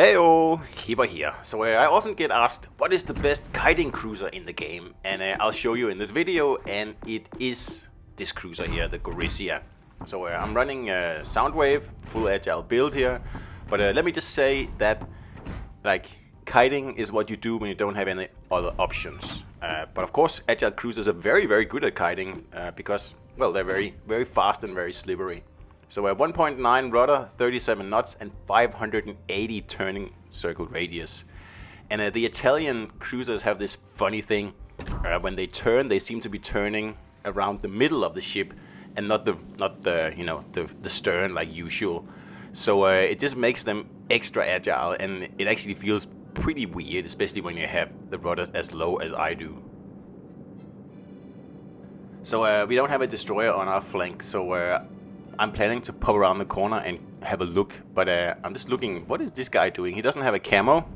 Heyo, Hipper here. So I often get asked, what is the best kiting cruiser in the game? And I'll show you in this video, and it is this cruiser here, the Gorizia. So I'm running Soundwave, full agile build here. But let me just say that, like, kiting is what you do when you don't have any other options. But of course, agile cruisers are very, very good at kiting because, well, they're very, very fast and very slippery. So 1.9 rudder, 37 knots, and 580 turning circle radius. And the Italian cruisers have this funny thing. When they turn, they seem to be turning around the middle of the ship, and not the stern like usual. So it just makes them extra agile, and it actually feels pretty weird, especially when you have the rudder as low as I do. So we don't have a destroyer on our flank, so I'm planning to pop around the corner and have a look, but I'm just looking, what is this guy doing? He doesn't have a camo,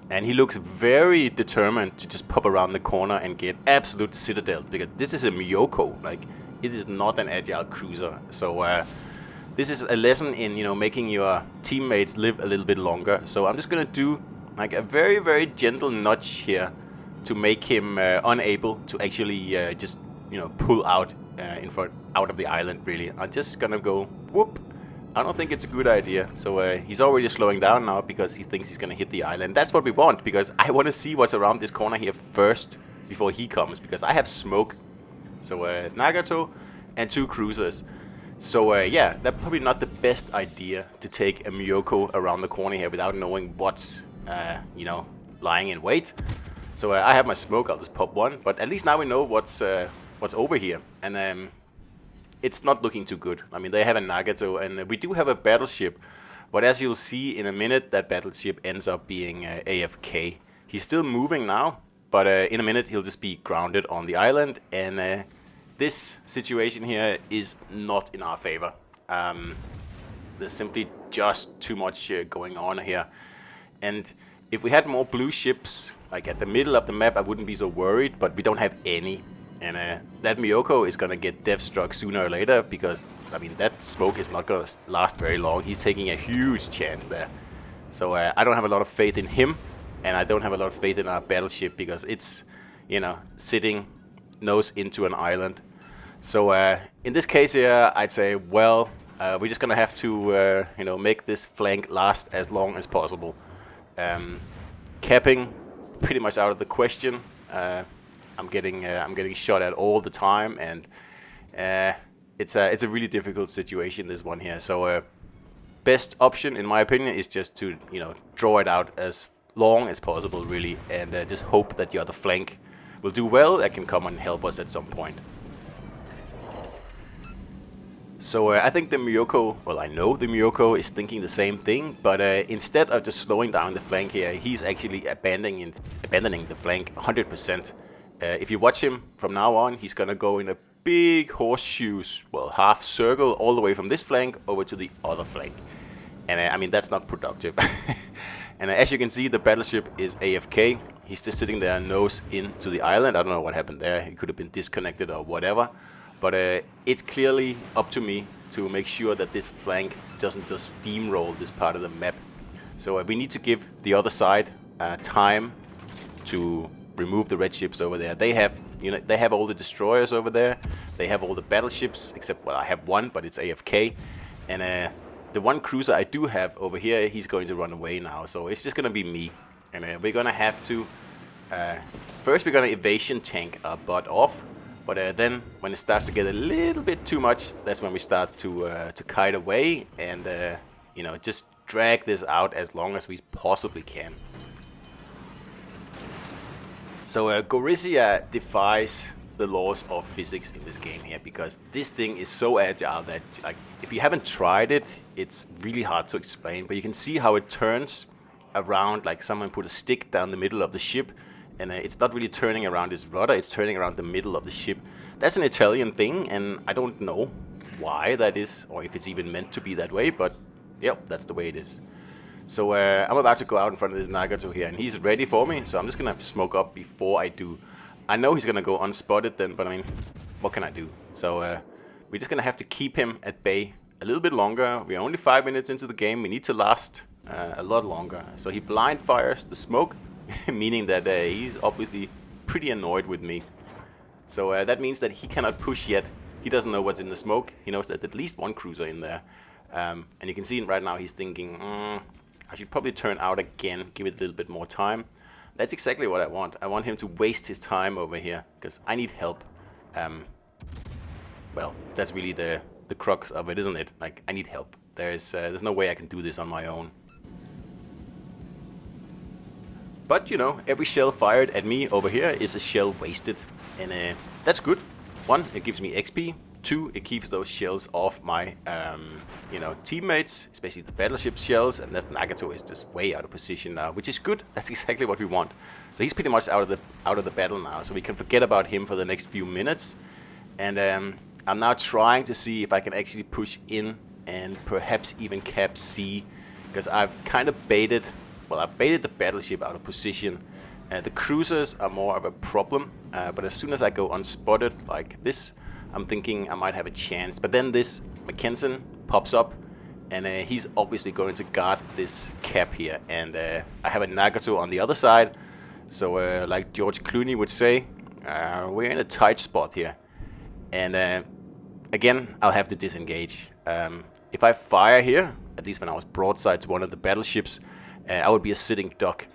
and he looks very determined to just pop around the corner and get absolute citadel, because this is a Miyoko, like, it is not an agile cruiser. So this is a lesson in, making your teammates live a little bit longer. So I'm just gonna do like a very, very gentle nudge here to make him unable to actually just, pull out out of the island, really. I'm just gonna go whoop. I don't think it's a good idea. So he's already slowing down now because he thinks he's gonna hit the island. That's what we want, because I want to see what's around this corner here first before he comes, because I have smoke. So Nagato and 2 cruisers. So yeah, that's probably not the best idea to take a Miyoko around the corner here without knowing what's lying in wait. So I have my smoke. I'll just pop one, but at least now we know what's over here. And it's not looking too good. I mean, they have a Nagato, and we do have a battleship, but as you'll see in a minute, that battleship ends up being AFK. He's still moving now, but in a minute he'll just be grounded on the island, and this situation here is not in our favor. There's simply just too much going on here, and if we had more blue ships, like at the middle of the map, I wouldn't be so worried, but we don't have any. And that Miyoko is gonna get death struck sooner or later, because, I mean, that smoke is not gonna last very long. He's taking a huge chance there. So I don't have a lot of faith in him, and I don't have a lot of faith in our battleship, because it's, sitting nose into an island. So in this case here, I'd say, well, we're just gonna have to, make this flank last as long as possible. Capping, pretty much out of the question. I'm getting shot at all the time, and it's a really difficult situation, this one here. So best option, in my opinion, is just to draw it out as long as possible, really, and just hope that the other flank will do well. That can come and help us at some point. So I think the Miyoko, well, I know the Miyoko is thinking the same thing, but instead of just slowing down the flank here, he's actually abandoning the flank 100%. If you watch him from now on, he's gonna go in a big horseshoes, well, half circle, all the way from this flank over to the other flank. And I mean, that's not productive. And as you can see, the battleship is AFK. He's just sitting there nose into the island. I don't know what happened there. He could have been disconnected or whatever. But it's clearly up to me to make sure that this flank doesn't just steamroll this part of the map. So we need to give the other side time to remove the red ships over there. They have all the destroyers over there. They have all the battleships, except, well, I have one, but it's AFK. And the one cruiser I do have over here, he's going to run away now. So it's just gonna be me, and we're gonna have to first we're gonna evasion tank our butt off. But then, when it starts to get a little bit too much, that's when we start to kite away and just drag this out as long as we possibly can. So Gorizia defies the laws of physics in this game here, because this thing is so agile that, like, if you haven't tried it, it's really hard to explain. But you can see how it turns around, like someone put a stick down the middle of the ship. And it's not really turning around its rudder, it's turning around the middle of the ship. That's an Italian thing, and I don't know why that is, or if it's even meant to be that way, but yeah, that's the way it is. So I'm about to go out in front of this Nagato here, and he's ready for me, so I'm just gonna smoke up before I do. I know he's gonna go unspotted then, but I mean, what can I do? So we're just gonna have to keep him at bay a little bit longer. We're only 5 minutes into the game. We need to last a lot longer. So he blind fires the smoke, meaning that he's obviously pretty annoyed with me. So that means that he cannot push yet. He doesn't know what's in the smoke. He knows there's at least one cruiser in there. And you can see right now he's thinking, I should probably turn out again, give it a little bit more time. That's exactly what I want. I want him to waste his time over here, because I need help. Well, that's really the crux of it, isn't it? Like, I need help. There's no way I can do this on my own. But, you know, every shell fired at me over here is a shell wasted. And that's good. 1, it gives me XP. 2, it keeps those shells off my, you know, teammates, especially the battleship shells. And that Nagato is just way out of position now, which is good. That's exactly what we want. So he's pretty much out of the battle now. So we can forget about him for the next few minutes. And I'm now trying to see if I can actually push in and perhaps even cap C, because I've kind of baited. Well, I baited the battleship out of position. The cruisers are more of a problem, but as soon as I go unspotted like this, I'm thinking I might have a chance. But then this Mackensen pops up, and he's obviously going to guard this cap here. And I have a Nagato on the other side, so like George Clooney would say, we're in a tight spot here. And again, I'll have to disengage. If I fire here, at least when I was broadside to one of the battleships, I would be a sitting duck.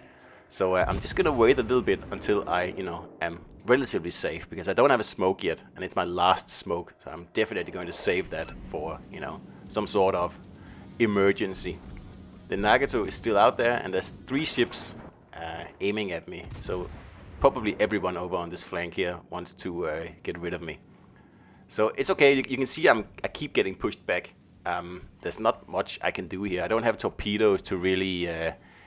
So I'm just gonna wait a little bit until I, you know, am relatively safe, because I don't have a smoke yet, and it's my last smoke. So I'm definitely going to save that for, you know, some sort of emergency. The Nagato is still out there, and there's 3 ships aiming at me. So probably everyone over on this flank here wants to get rid of me. So it's okay. You can see I keep getting pushed back. There's not much I can do here. I don't have torpedoes to really,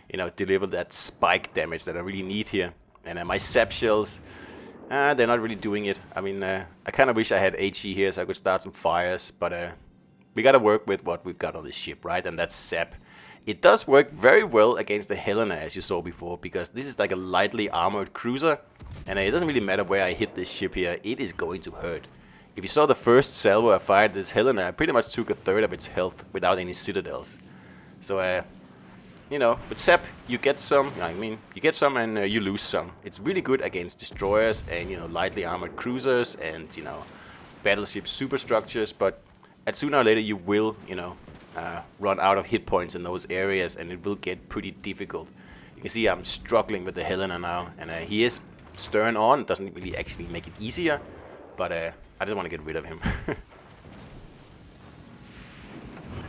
you know, deliver that spike damage that I really need here. And my sap shells, they're not really doing it. I mean, I kind of wish I had HE here so I could start some fires, but we gotta work with what we've got on this ship, right? And that's sap. It does work very well against the Helena, as you saw before, because this is like a lightly armored cruiser, and it doesn't really matter where I hit this ship here, it is going to hurt. If you saw the first salvo I fired at this Helena, I pretty much took a third of its health without any citadels. So, you know, with sap, you get some, I mean, you get some and you lose some. It's really good against destroyers and, you know, lightly armored cruisers and, you know, battleship superstructures, but sooner or later you will, you know, run out of hit points in those areas, and it will get pretty difficult. You can see I'm struggling with the Helena now, and he is stern on. Doesn't really actually make it easier, but I just want to get rid of him.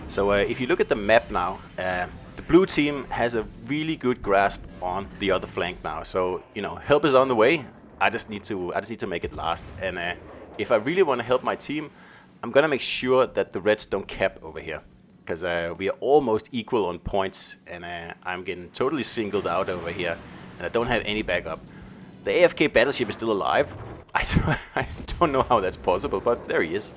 So if you look at the map now, the blue team has a really good grasp on the other flank now. So, you know, help is on the way. I just need to make it last. And if I really want to help my team, I'm gonna make sure that the Reds don't cap over here, because we are almost equal on points, and I'm getting totally singled out over here, and I don't have any backup. The AFK battleship is still alive. I don't know how that's possible, but there he is.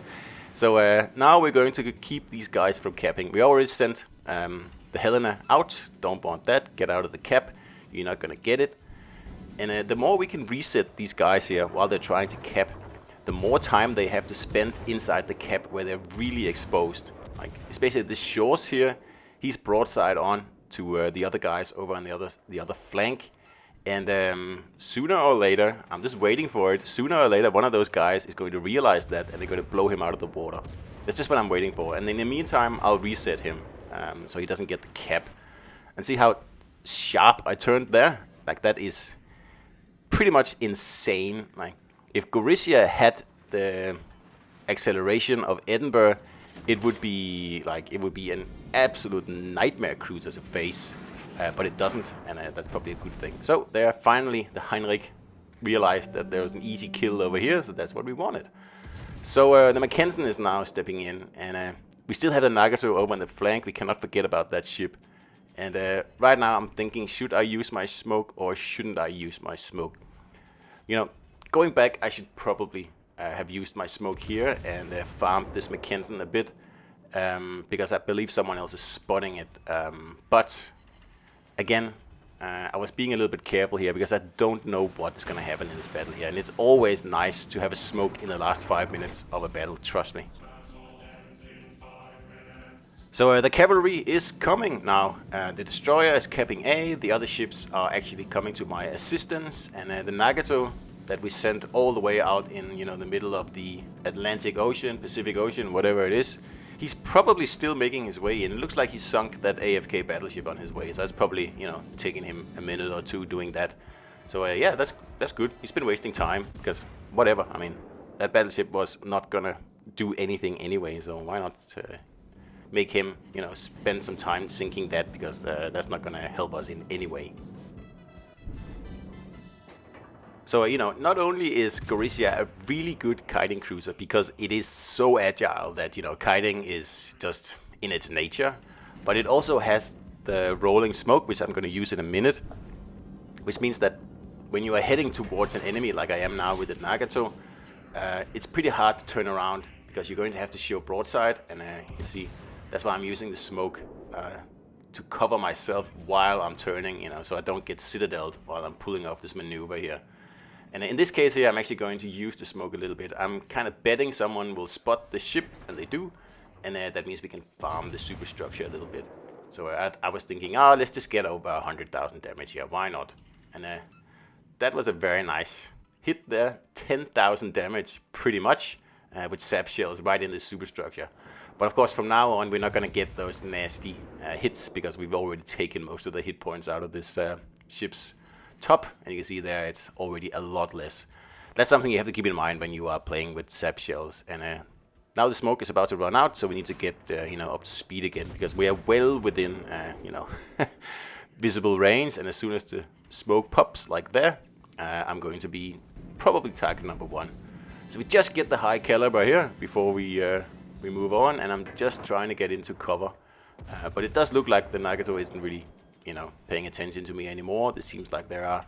So now we're going to keep these guys from capping. We already sent the Helena out. Don't want that. Get out of the cap. You're not gonna get it. And the more we can reset these guys here while they're trying to cap, the more time they have to spend inside the cap where they're really exposed. Like especially the Shores here, he's broadside on to the other guys over on the other flank. And sooner or later, I'm just waiting for it, sooner or later one of those guys is going to realize that, and they're going to blow him out of the water. That's just what I'm waiting for. And in the meantime, I'll reset him so he doesn't get the cap. And see how sharp I turned there? Like, that is pretty much insane. Like, if Gorizia had the acceleration of Edinburgh, it would be an absolute nightmare cruiser to face. But it doesn't, and that's probably a good thing. So there, finally, the Heinrich realized that there was an easy kill over here, so that's what we wanted. So the Mackensen is now stepping in, and we still have the Nagato over on the flank. We cannot forget about that ship. And right now I'm thinking, should I use my smoke or shouldn't I use my smoke? You know, going back, I should probably have used my smoke here and farmed this Mackensen a bit, because I believe someone else is spotting it. But again, I was being a little bit careful here because I don't know what is going to happen in this battle here. And it's always nice to have a smoke in the last 5 minutes of a battle, trust me. So the cavalry is coming now. The destroyer is capping A, the other ships are actually coming to my assistance, and the Nagato that we sent all the way out in, you know, the middle of the Atlantic Ocean, Pacific Ocean, whatever it is, he's probably still making his way in. It looks like he sunk that AFK battleship on his way, so that's probably, you know, taking him a minute or two doing that. So yeah, that's good. He's been wasting time, because whatever, I mean, that battleship was not gonna do anything anyway, so why not make him, you know, spend some time sinking that, because that's not gonna help us in any way. So, you know, not only is Gorizia a really good kiting cruiser because it is so agile that, you know, kiting is just in its nature, but it also has the rolling smoke, which I'm going to use in a minute, which means that when you are heading towards an enemy like I am now with the Nagato, it's pretty hard to turn around because you're going to have to show broadside, and you see, that's why I'm using the smoke to cover myself while I'm turning, you know, so I don't get citadeled while I'm pulling off this maneuver here. And in this case here, I'm actually going to use the smoke a little bit. I'm kind of betting someone will spot the ship, and they do. And that means we can farm the superstructure a little bit. So I was thinking, let's just get over 100,000 damage here. Why not? And that was a very nice hit there. 10,000 damage, pretty much, with sap shells right in the superstructure. But of course, from now on, we're not going to get those nasty hits because we've already taken most of the hit points out of this ship's top, and you can see there it's already a lot less. That's something you have to keep in mind when you are playing with sap shells. And now the smoke is about to run out, so we need to get you know, up to speed again, because we are well within you know, visible range. And as soon as the smoke pops like there, I'm going to be probably target number 1. So we just get the high caliber here before we move on, and I'm just trying to get into cover. But it does look like the Nagato isn't really, you know, paying attention to me anymore. This seems like there are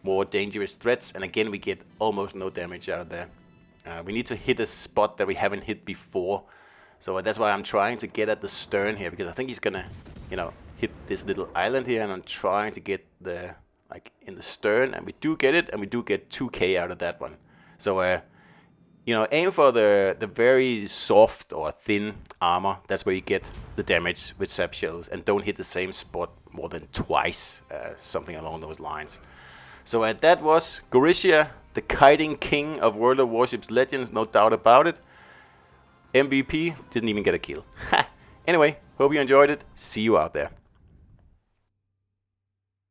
more dangerous threats, and again we get almost no damage out of there. We need to hit a spot that we haven't hit before, so that's why I'm trying to get at the stern here, because I think he's gonna, you know, hit this little island here, and I'm trying to get the, like, in the stern, and we do get it, and we do get 2k out of that one. So you know, aim for the very soft or thin armor. That's where you get the damage with sap shells, and don't hit the same spot more than twice, something along those lines. So that was Gorizia, the kiting king of World of Warships Legends, no doubt about it. MVP, didn't even get a kill. Anyway, hope you enjoyed it. See you out there.